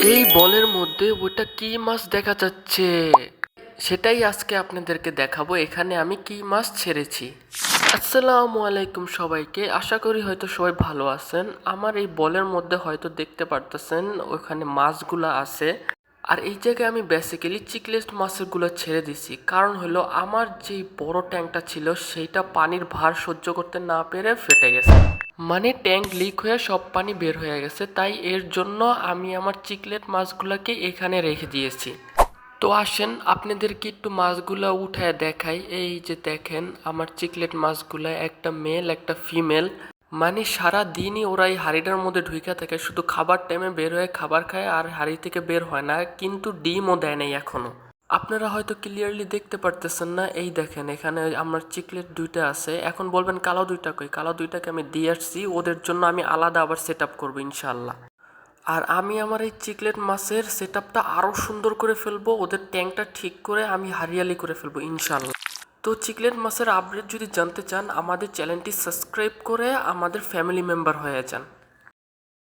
এই বলের মধ্যে ওটা কি মাছ দেখা যাচ্ছে, সেটাই আজকে আপনাদেরকে দেখাবো। এখানে আমি কি মাছ ছেড়েছি। আসসালামু আলাইকুম সবাইকে, আশা করি হয়তো সবাই ভালো আছেন। আমার এই বলের মধ্যে হয়তো দেখতে পারতেছেন ওখানে মাছগুলা আছে। আর এই জায়গায় আমি বেসিক্যালি চিকলেট মাছগুলো ছেড়ে দিছি, কারণ হলো আমার যে বড় ট্যাঙ্কটা ছিল সেইটা পানির ভার সহ্য করতে না পেরে ফেটে গেছে। মানে ট্যাঙ্ক লিক হয়ে সব পানি বের হয়ে গেছে, তাই এর জন্য আমি আমার চিকলেট মাছগুলোকে এখানে রেখে দিয়েছি। তো আসেন আপনাদেরকে একটু মাছগুলা উঠায় দেখাই। এই যে দেখেন আমার চিকলেট মাছগুলা, একটা মেল একটা ফিমেল। মানে সারা দিনই ওরা এই হাড়িটার মধ্যে ঢুইকা থাকে, শুধু খাবার টাইমে বের হয়ে খাবার খায় আর হাড়ি থেকে বের হয় না, কিন্তু ডিমও দেয় নাই এখনো। আপনারা হয়তো ক্লিয়ারলি দেখতে পারতেছেন না। এই দেখেন এখানে আমার চিকলেট দুইটা আছে। এখন বলবেন কালো দুইটা কই? কালো দুইটাকে আমি দিয়ে আসছি, ওদের জন্য আমি আলাদা আবার সেট আপ করবো ইনশাল্লাহ। আর আমি আমার এই চিকলেট মাছের সেট আপটা আরও সুন্দর করে ফেলবো, ওদের ট্যাঙ্কটা ঠিক করে আমি হারিয়ালি করে ফেলবো ইনশাল্লাহ। তো চিকলেট মাছের আপডেট যদি জানতে চান আমাদের চ্যানেলটি সাবস্ক্রাইব করে আমাদের ফ্যামিলি মেম্বার হয়ে যান।